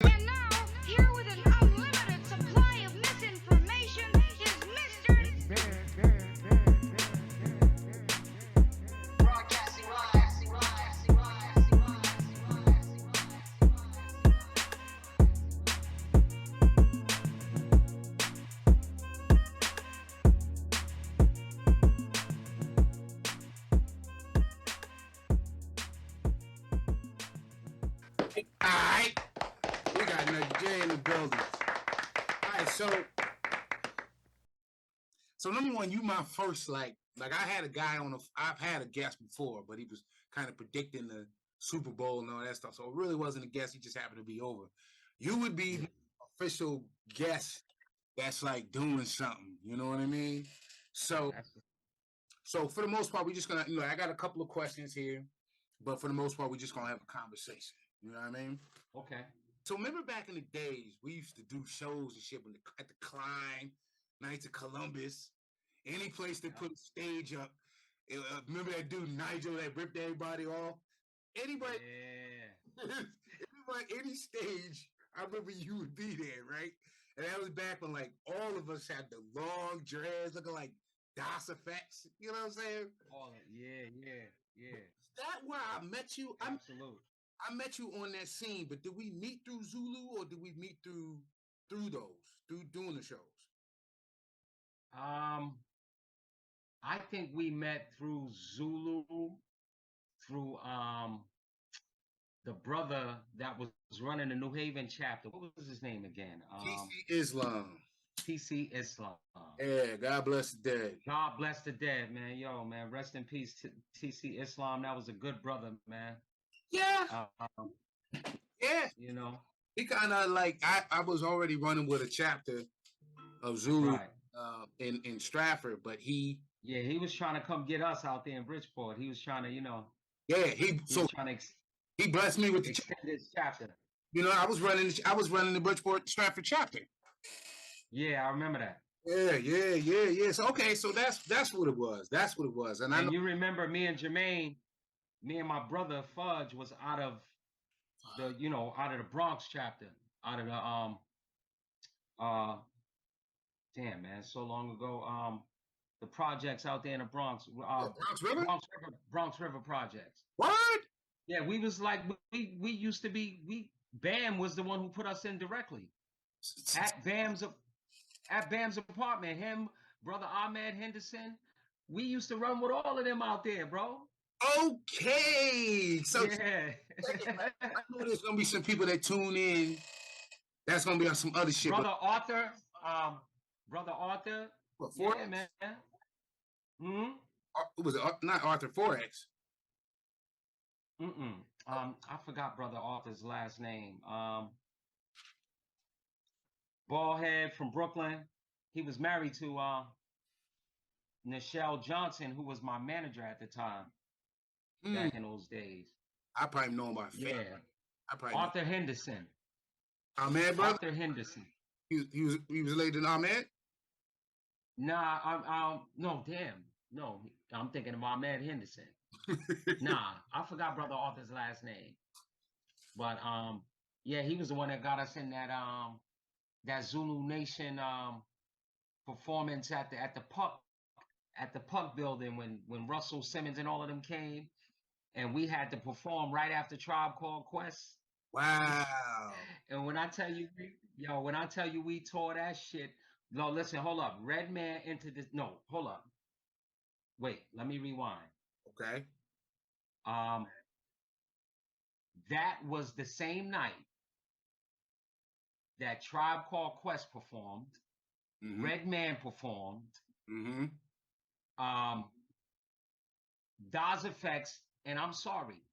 And now, here with an unlimited supply of misinformation is Mr. Broadcasting live. All right, we got another J in the building. All right, so number one, you my first like I had a guy on I've had a guest before, but he was kind of predicting the Super Bowl and all that stuff. So it really wasn't a guest; he just happened to be over. You would be the official guest that's like doing something. You know what I mean? So for the most part, we're just gonna, I got a couple of questions here, but for the most part, we're just gonna have a conversation. You know what I mean? Okay. So remember back in the days, we used to do shows and shit at the Klein, Knights of Columbus, any place that put a stage up. Remember that dude Nigel that ripped everybody off? Anybody, any stage, I remember you would be there, right? And that was back when like all of us had the long dreads looking like DOS effects. You know what I'm saying? Yeah. Is that where I met you? Absolutely. I met you on that scene, but did we meet through Zulu or did we meet through doing the shows? I think we met through Zulu, through the brother that was running the New Haven chapter. What was his name again? TC Islam. TC Islam. Yeah, God bless the dead. God bless the dead, man. Yo, man, rest in peace, TC Islam. That was a good brother, man. Yeah. Yeah. You know, he kind of like I was already running with a chapter of Zulu right. In Stratford, but he was trying to come get us out there in Bridgeport. He was trying to, he was trying to he blessed me with the extended chapter. I was running the Bridgeport Stratford chapter. Yeah, I remember that. Yeah. So so that's what it was. That's what it was. And I know you remember me and Jermaine, me and my brother Fudge was out of the Bronx chapter, out of the damn man, so long ago. The projects out there in the Bronx, Bronx River projects. What? Yeah, we was like we used to be. Bam was the one who put us in directly at Bam's apartment. Him, brother Ahmed Henderson. We used to run with all of them out there, bro. Okay, so yeah. I know there's gonna be some people that tune in. That's gonna be on some other shit. Brother Arthur. What, yeah, man. It was not Arthur Forex. I forgot Brother Arthur's last name. Ballhead from Brooklyn. He was married to Nichelle Johnson, who was my manager at the time. Back in those days. I probably know him by face. Yeah. Arthur Henderson. Ahmed, brother? Arthur Henderson. He was related to Ahmed? Nah, no, damn. No, I'm thinking of Ahmed Henderson. Nah, I forgot Brother Arthur's last name. But yeah, he was the one that got us in that Zulu Nation performance at the Puck building when Russell Simmons and all of them came, and we had to perform right after Tribe Called Quest. Wow. And when I tell you we tore that shit. No, listen, hold up. Redman into this. No, hold up. Wait, let me rewind. Okay. That was the same night that Tribe Called Quest performed. Mm-hmm. Redman performed. Mm-hmm. Daz Effects, and I'm sorry.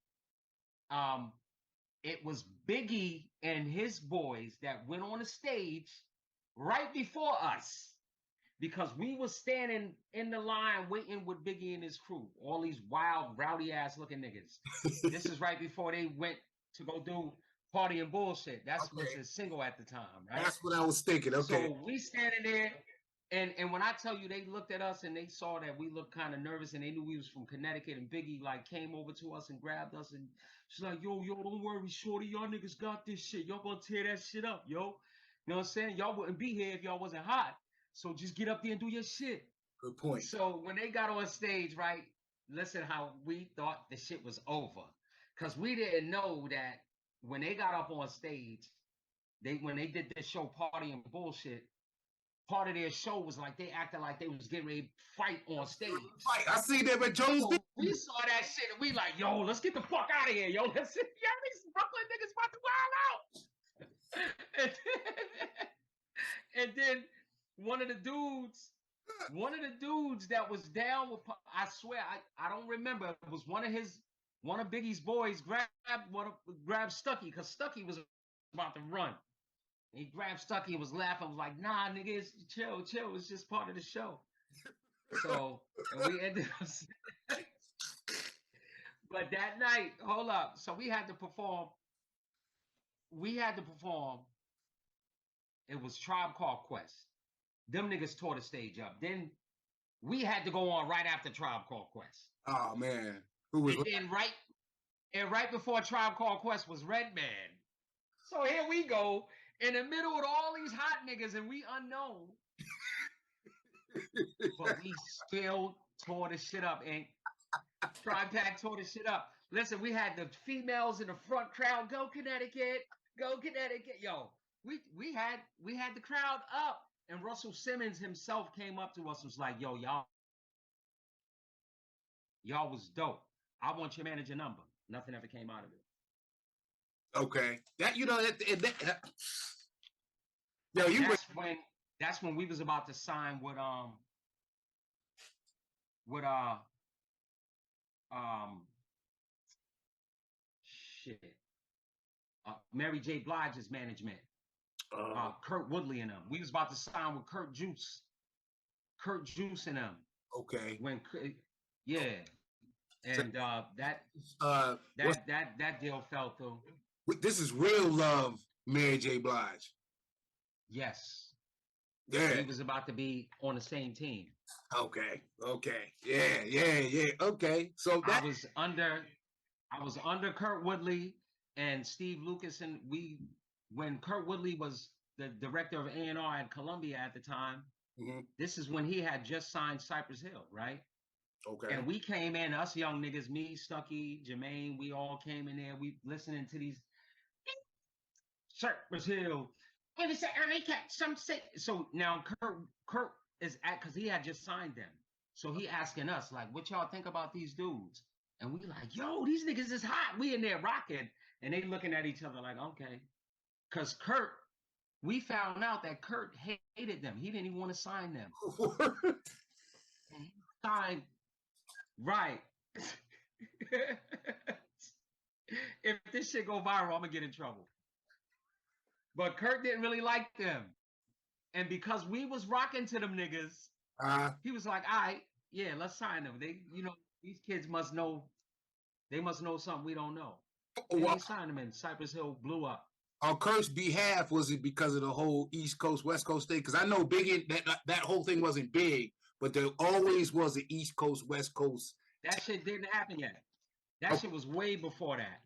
It was Biggie and his boys that went on the stage right before us, because we were standing in the line waiting with Biggie and his crew, all these wild, rowdy ass looking niggas. This is right before they went to go do Party and Bullshit. That's was his single at the time, right? That's what I was thinking. Okay. So we standing there, And when I tell you, they looked at us and they saw that we looked kind of nervous, and they knew we was from Connecticut. And Biggie like came over to us and grabbed us, and she's like, "Yo, don't worry, shorty, y'all niggas got this shit. Y'all gonna tear that shit up, yo. You know what I'm saying? Y'all wouldn't be here if y'all wasn't hot. So just get up there and do your shit." Good point. So when they got on stage, right? Listen, how we thought the shit was over, because we didn't know that when they got up on stage, when they did this show Party and Bullshit. Part of their show was like they acted like they was getting ready to fight on stage. Fight. I see them at Jones. So we saw that shit and we like, yo, let's get the fuck out of here, yo. Let's these Brooklyn niggas about to wild out. And then one of the dudes that was down with, I swear, I don't remember. It was one of Biggie's boys grabbed Stucky, because Stucky was about to run. He grabbed Stucky and was laughing. Was like, "Nah, nigga, it's chill. It's just part of the show." So, and we ended up. But that night, hold up. So we had to perform. It was Tribe Called Quest. Them niggas tore the stage up. Then we had to go on right after Tribe Called Quest. Oh man, who was? And right before Tribe Called Quest was Redman. So here we go. In the middle of all these hot niggas, and we unknown. But we still tore the shit up. And Tribe Pack tore the shit up. Listen, we had the females in the front crowd. Go Connecticut. Go Connecticut. Yo, we had the crowd up. And Russell Simmons himself came up to us and was like, "Yo, y'all was dope. I want your manager number." Nothing ever came out of it. Okay, that yo, that's when we was about to sign with Mary J. Blige's management, Kurt Woodley and them. We was about to sign with Kurt Juice and them. Okay. And that deal fell through. This is Real Love, Mary J. Blige. Yes. Yeah. He was about to be on the same team. Okay. Yeah. Okay. So I was under Kurt Woodley and Steve Lucas, and when Kurt Woodley was the director of A&R at Columbia at the time, this is when he had just signed Cypress Hill, right? Okay. And we came in, us young niggas, me, Stucky, Jermaine, we all came in there. We listening to these Cypress Hill. So now Kurt is because he had just signed them. So he asking us, like, what y'all think about these dudes? And we like, yo, these niggas is hot. We in there rocking. And they looking at each other like, okay. Because we found out that Kurt hated them. He didn't even want to sign them. And he signed. Right. If this shit go viral, I'm gonna get in trouble. But Kurt didn't really like them. And because we was rocking to them niggas, he was like, all right, yeah, let's sign them. These kids must know, they must know something we don't know. And they signed them, and Cypress Hill blew up. On Kurt's behalf, was it because of the whole East Coast, West Coast thing? Because I know that whole thing wasn't big, but there always was an East Coast, West Coast. That shit didn't happen yet. That shit was way before that.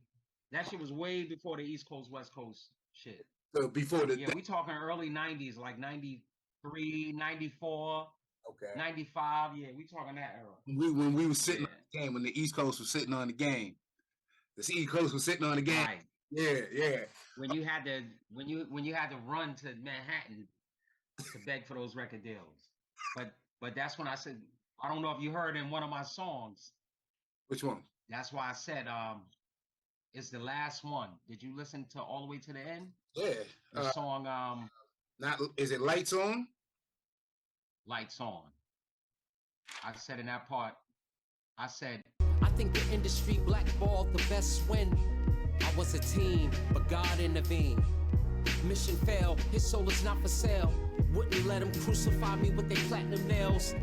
That shit was way before the East Coast, West Coast shit. So before we talking early 90s, like 93, 94, okay, 95. Yeah, we talking that era. When we were sitting on the game, when the East Coast was sitting on the game. The East Coast was sitting on the game. Right. Yeah. When you had to run to Manhattan to beg for those record deals. But that's when I said, I don't know if you heard in one of my songs. Which one? That's why I said it's the last one. Did you listen to all the way to the end? Yeah. The song is it Lights On? Lights On. I said in that part, I think the industry blackballed the best when I was a teen, but God intervened. Mission failed, his soul is not for sale. Wouldn't let him crucify me with their platinum nails.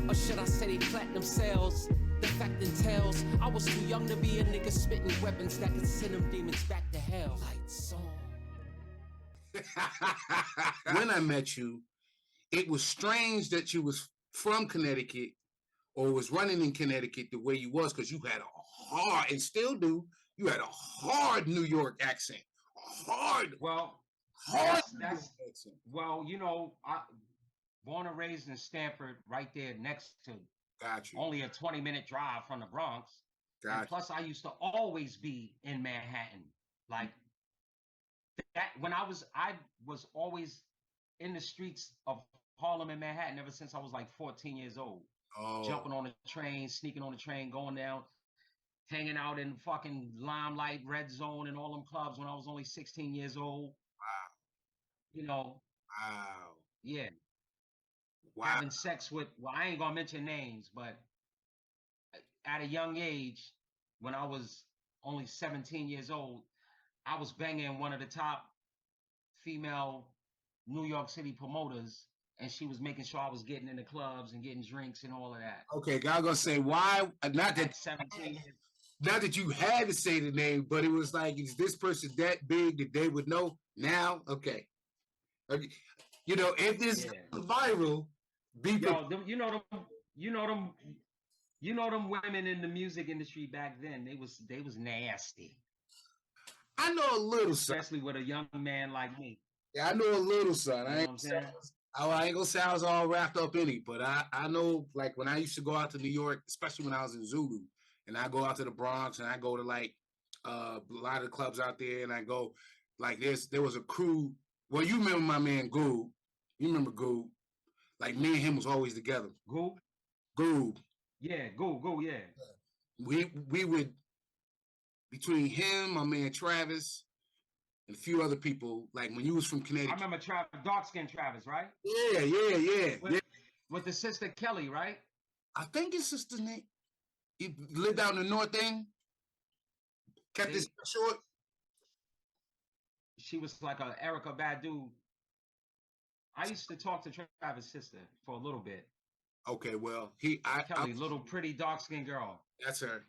Or should I say they platinum sales? The fact entails I was too young to be a nigga spitting weapons that could send them demons back to hell. Lights on. When I met you, it was strange that you was from Connecticut or was running in Connecticut the way you was, because you had a hard, and still do, you had a hard New York accent. Well, Hard that's New York that's accent. well, you know, I born and raised in Stamford, right there next to Got you. only a 20-minute drive from the Bronx. And Got you. plus, I used to always be in Manhattan. Like that when I was always in the streets of Harlem and Manhattan ever since I was like 14 years old. Oh, Jumping on a train, sneaking on the train, going down, hanging out in fucking Limelight, Red Zone, and all them clubs when I was only 16 years old. wow. You know, Wow. yeah, Wow. having sex with, well, I ain't gonna mention names, but at a young age, when I was only 17 years old, I was banging one of the top female New York City promoters, and she was making sure I was getting in the clubs and getting drinks and all of that. Okay, God gonna say why? Not At 17 years. not that you had to say the name, but it was like, is this person that big that they would know now? Okay. You know, if this Yeah. viral, be Yo, you know them women in the music industry back then. They was nasty, I know a little son. especially with a young man like me. Yeah, I know a little son. You know I what ain't, I'm saying? I ain't gonna say I was all wrapped up in it, but I know, like, when I used to go out to New York, especially when I was in Zulu, and I go out to the Bronx and I go to like a lot of the clubs out there, and I go like there was a crew. Well, you remember my man Goob. You remember Goob. Like, me and him was always together. Go, Goob. yeah, go, yeah. We would, between him, my man Travis, and a few other people, like when you was from I Connecticut. remember dark skinned Travis, right? Yeah. With the sister Kelly, right? I think his sister's name. He lived out in the North End. Kept his short. She was like a Erica Badu. I used to talk to Travis' sister for a little bit. Okay, well, Kelly, little pretty dark skinned girl. That's her.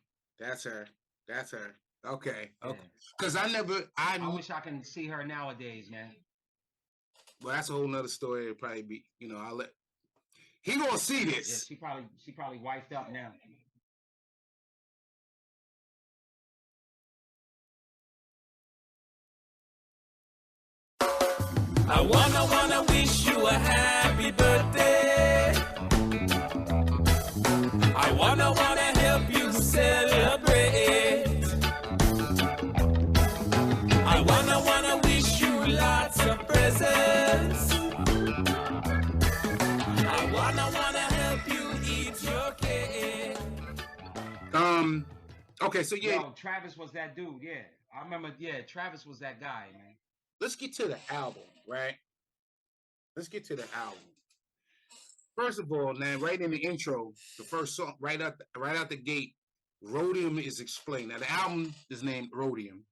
Okay. Yeah. Because I wish I can see her nowadays, man. Well, that's a whole nother story. It'll probably be, he gonna see Yeah, this. she probably wifed up now. I wanna wish you a happy birthday. I wanna help you celebrate. I wanna wish you lots of presents. I wanna help you eat your cake. Okay, so yeah. Yo, Travis was that dude, yeah. I remember, yeah, Travis was that guy, man. Let's get to the album, right? Let's get to the album. First of all, man, right in the intro, the first song, right out the gate, Rhodium is explained. Now, the album is named Rhodium,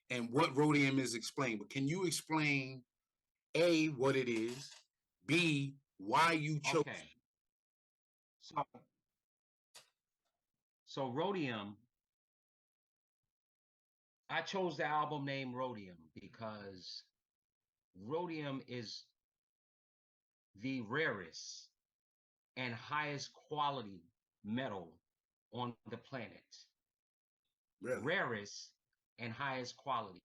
and what Rhodium is explained. But can you explain, A, what it is, B, why you chose? Okay. So Rhodium, I chose the album name Rhodium because rhodium is the rarest and highest quality metal on the planet. Really? Rarest and highest quality.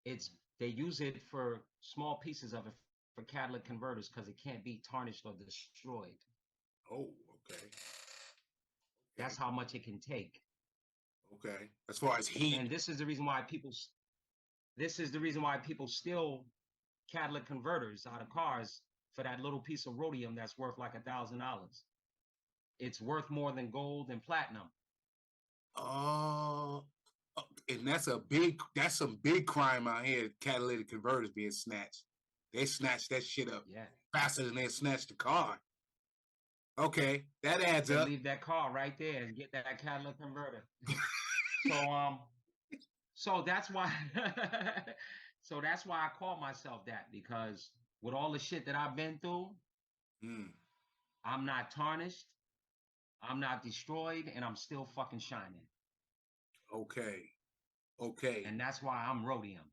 They use it for small pieces of it for catalytic converters because it can't be tarnished or destroyed. Oh, okay. That's how much it can take. Okay. As far as heat. And this is the reason why people steal catalytic converters out of cars for that little piece of rhodium that's worth like $1,000. It's worth more than gold and platinum. Oh, and that's some big crime out here. Catalytic converters being snatched. They snatch that shit up faster than they snatch the car. Okay, that adds up. Leave that car right there and get that catalytic converter. So that's why I call myself that, because with all the shit that I've been through, I'm not tarnished, I'm not destroyed, and I'm still fucking shining. Okay. And that's why I'm rhodium.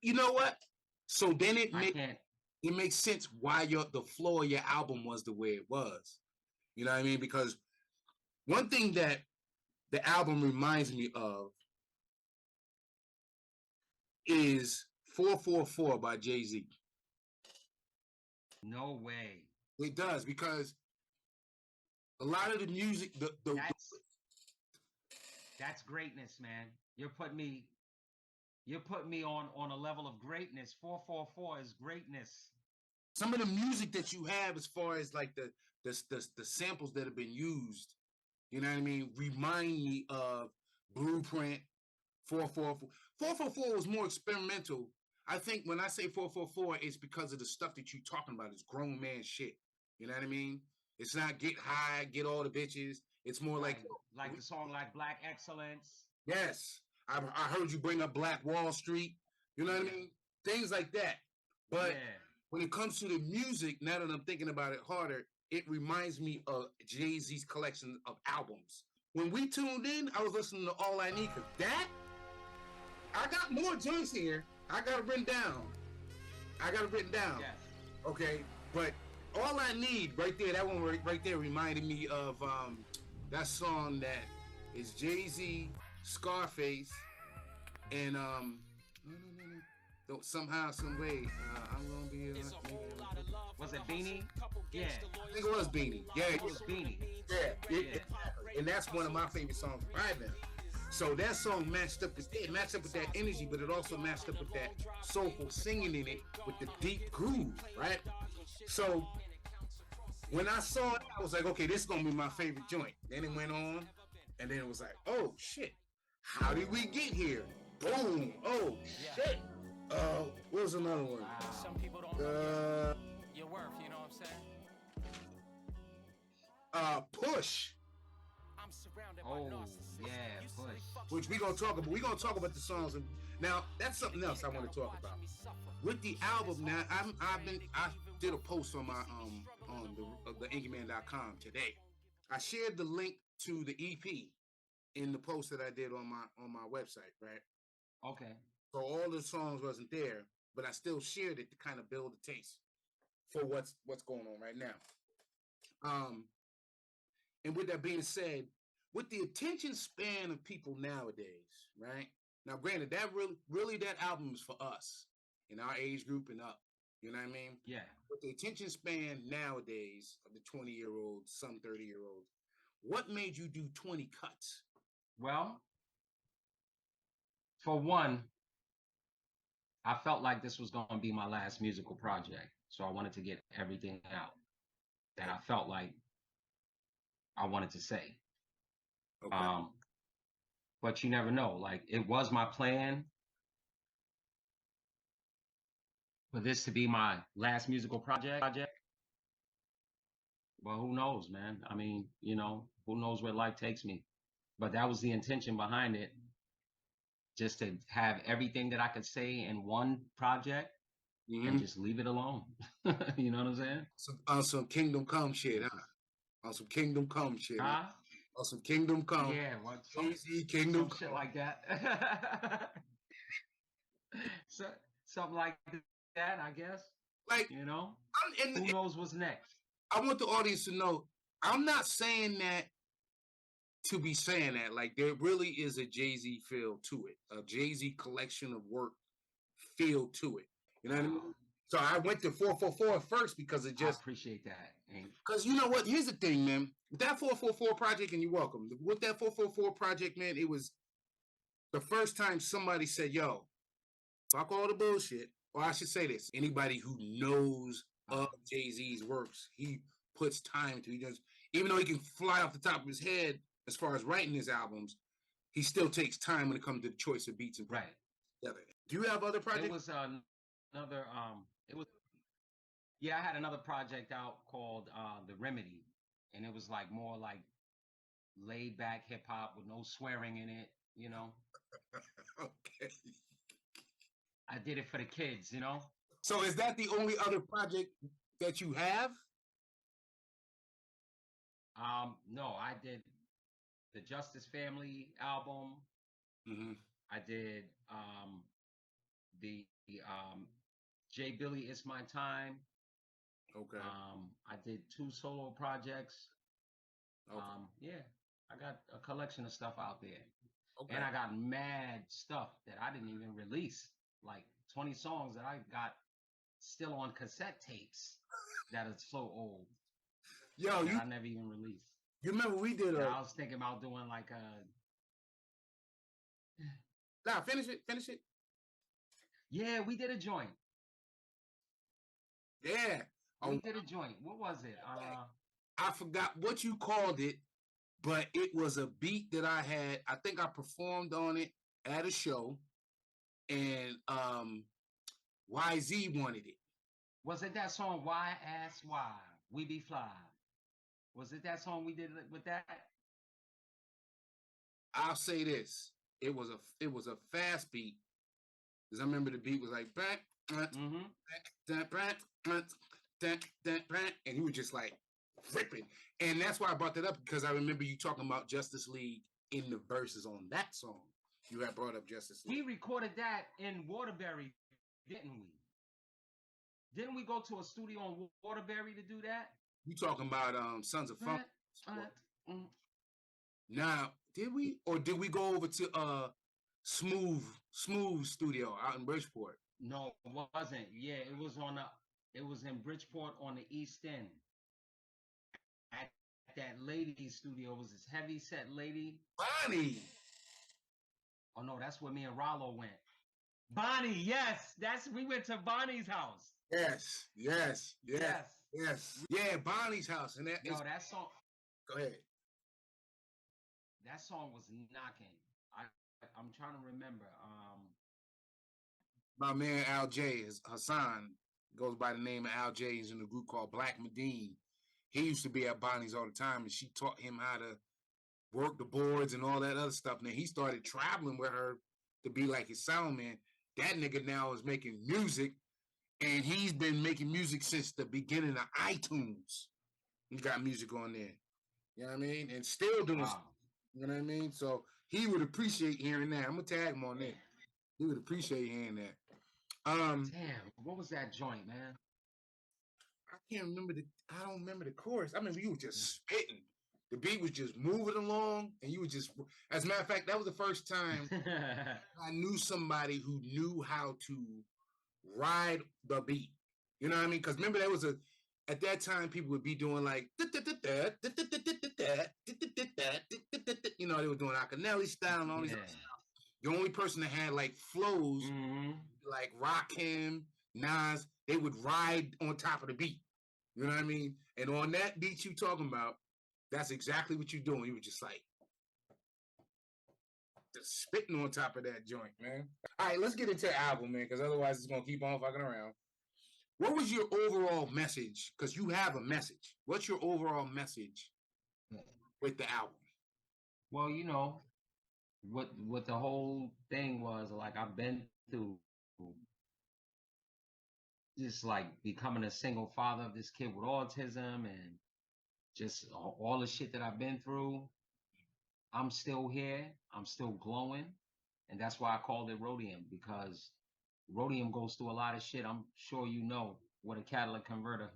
You know what? So then it I can't. it makes sense why the floor of your album was the way it was. You know what I mean? Because one thing that the album reminds me of is 444 by Jay-Z. No way. It does, because a lot of the music, That's greatness, man. You're putting me on a level of greatness. 444 is greatness. some of the music that you have, as far as like the samples that have been used, you know what I mean, remind me of Blueprint, 444. 444 was more experimental. I think when I say 444, it's because of the stuff that you're talking about. It's grown man shit. You know what I mean? It's not get high, get all the bitches. It's more like the song like Black Excellence. yes, I heard you bring up Black Wall Street. You know what I mean? Things like that. But Yeah. when it comes to the music, now that I'm thinking about it harder, it reminds me of Jay-Z's collection of albums. When we tuned in, I was listening to All I Need, because that, I got more joints here. I got it written down. Yes. Okay, but All I Need right there, that one right there reminded me of that song that is Jay-Z, Scarface, and somehow, some way, I'm gonna be. Was it Beanie? Yeah. I think it was Beanie. Yeah, It was Beanie. yeah. And that's one of my favorite songs by them. So that song matched up with that energy, but it also matched up with that soulful singing in it with the deep groove, right? So when I saw it, I was like, okay, this is gonna be my favorite joint. Then it went on, and then it was like, oh shit, how did we get here? Boom! Oh shit! What was another one? Some people don't know your worth, you know what I'm saying? Push, I'm surrounded Oh, by narcissists. yeah, You Push. silly fucks. which we gonna talk about. We gonna talk about the songs, and now that's something else I want to talk about. With the album, now I did a post on my on the inkymann.com today. I shared the link to the EP in the post that I did on my website, right? Okay. So all the songs wasn't there, but I still shared it to kind of build a taste for what's going on right now. And with that being said, with the attention span of people nowadays, right? Now, granted, that really that album is for us in our age group and up. You know what I mean? Yeah. With the attention span nowadays of the 20-year-olds, some 30-year-olds, what made you do 20 cuts? Well, for one, I felt like this was going to be my last musical project. So I wanted to get everything out that I felt like I wanted to say. Okay. But you never know. Like, it was my plan for this to be my last musical project. Well, who knows, man? I mean, you know, who knows where life takes me? But that was the intention behind it. Just to have everything that I could say in one project and just leave it alone. You know what I'm saying? On some Kingdom Come shit, huh? On some Kingdom Come shit. Huh? On some Kingdom Come. Yeah, well, Easy Kingdom some shit Come. like that. So, something like that, I guess. Like, You know? and Who knows what's next? I want the audience to know, I'm not saying that to be saying that. Like, there really is a Jay-Z feel to it, a Jay-Z collection of work feel to it. You know what I mean? So I went to 444 first because it I just, appreciate that. because you know what? Here's the thing, man. With that 444 project, and you're welcome. With that 444 project, man, it was the first time somebody said, yo, fuck all the bullshit. Or I should say this, anybody who knows of Jay-Z's works, he puts time into it. He does, even though he can fly off the top of his head as far as writing his albums, he still takes time when it comes to the choice of beats and Right. together. Do you have other projects? It was another, I had another project out called The Remedy. And it was like more like laid back hip hop with no swearing in it, you know? Okay. I did it for the kids, you know? So is that the only other project that you have? No, I did the Justice Family album. Mm-hmm. I did the Je Billie, It's My Time. Okay. I did 2 solo projects. Okay. Yeah, I got a collection of stuff out there. Okay. And I got mad stuff that I didn't even release. Like 20 songs that I got still on cassette tapes that are so old. Yo, I never even released. You remember we did I was thinking about doing like a... Nah, finish it. Yeah, we did a joint. Yeah. We did a joint. What was it? I forgot what you called it, but it was a beat that I had. I think I performed on it at a show, and YZ wanted it. Was it that song, Why Ask Why? We Be Fly. Was it that song we did with that? I'll say this. It was a fast beat. Because I remember the beat was like, and he was just like ripping. And that's why I brought that up, because I remember you talking about Justice League in the verses on that song. You had brought up Justice League. We recorded that in Waterbury, didn't we? Didn't we go to a studio in Waterbury to do that? You talking about Sons of Funk? Now, did we? Or did we go over to Smooth Studio out in Bridgeport? No, it wasn't. Yeah, it was in Bridgeport on the East End. At that lady's studio. It was this heavy set lady. Bonnie. Oh no, that's where me and Rollo went. Bonnie, yes. We went to Bonnie's house. Yes. Yeah, Bonnie's house. And that song. Go ahead. That song was knocking. I'm trying to remember. My man Al J, Hassan, goes by the name of Al J. He's in a group called Black Medine. He used to be at Bonnie's all the time, and she taught him how to work the boards and all that other stuff. And then he started traveling with her to be like his sound man. That nigga now is making music, and he's been making music since the beginning of iTunes. He got music on there. You know what I mean? And still doing stuff. You know what I mean? So he would appreciate hearing that. I'm going to tag him on that. He would appreciate hearing that. Damn, what was that joint, man? I don't remember the chorus. I mean, you were just spitting. The beat was just moving along, and you were just, as a matter of fact, that was the first time I knew somebody who knew how to ride the beat. You know what I mean? Because remember, at that time, people would be doing like, you know, they were doing Akinelli style and all these other stuff. The only person that had like flows, like Rakim, Nas, they would ride on top of the beat. You know what I mean? And on that beat you talking about, that's exactly what you're doing. You were just like, just spitting on top of that joint, man. All right, let's get into the album, man, because otherwise it's going to keep on fucking around. What was your overall message? Because you have a message. What's your overall message with the album? Well, you know, what the whole thing was, like, I've been through just like becoming a single father of this kid with autism and just all the shit that I've been through. I'm still here. I'm still glowing. And that's why I called it Rhodium, because Rhodium goes through a lot of shit. I'm sure you know what a catalytic converter,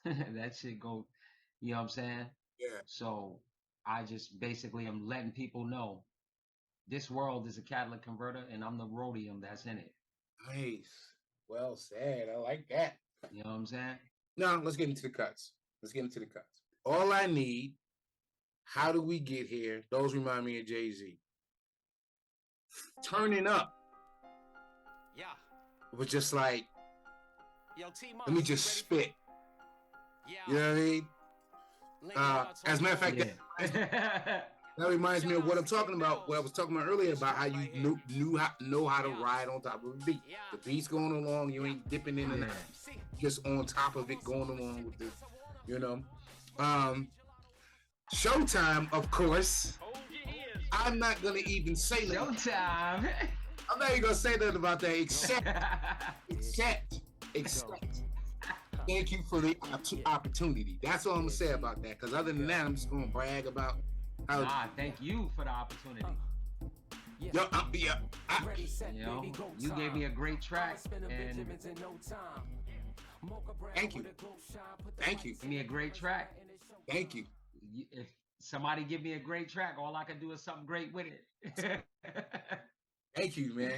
that shit go, you know what I'm saying? Yeah. So I just basically am letting people know this world is a catalytic converter and I'm the Rhodium that's in it. Nice. Well said. I like that. You know what I'm saying? Now, let's get into the cuts. All I Need, How Do We Get Here? Those remind me of Jay-Z. Turning Up. Yeah. It was just like, Yo, let me just spit. Yeah. You know what I mean? As a matter of fact, that reminds me of what I'm talking about. What I was talking about earlier about how you know how to ride on top of a beat. The beat's going along, you ain't dipping in and out. Just on top of it, going along with it. You know. Showtime, of course. I'm not gonna even say nothing. Showtime. I'm not even gonna say nothing about that, except. Thank you for the opportunity. That's all I'm gonna say about that. Because other than that, I'm just gonna brag about how. Thank you for the opportunity. Yo, yeah. You know, you gave me a great track, and Thank you. Thank you. give me a great track. Thank you. If somebody give me a great track, all I can do is something great with it. Thank you, man.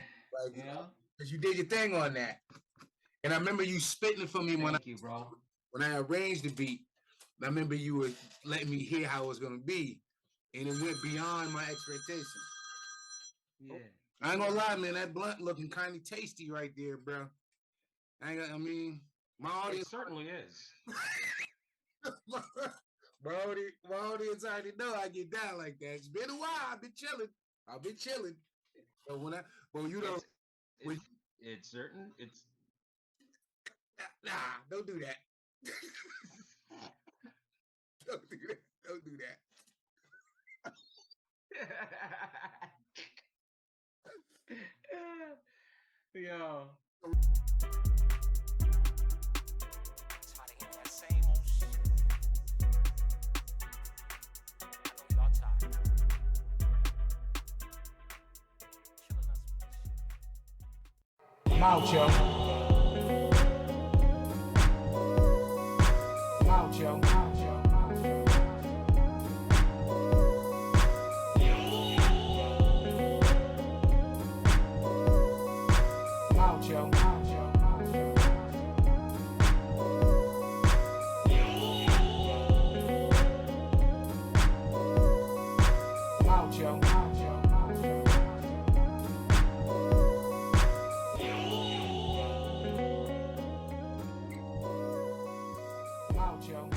Like, You know? because you did your thing on that. And I remember you spitting for me Thank you, bro. when I arranged the beat. I remember you were letting me hear how it was gonna be, and it went beyond my expectations. Yeah. I ain't gonna lie, man. That blunt looking kind of tasty right there, bro. I mean, my It audience, certainly is. my audience already know I get down like that. It's been a while. I've been chilling. But when you don't, It's certain. It's nah, don't do that. Don't do that. Don't do that. Yo. Tired of hearing that same old shit. I know y'all tired. Killing us with this shit. I'm out, yo. I'm out, yo. I'm out, yo. I'm out, yo. I'm out, yo.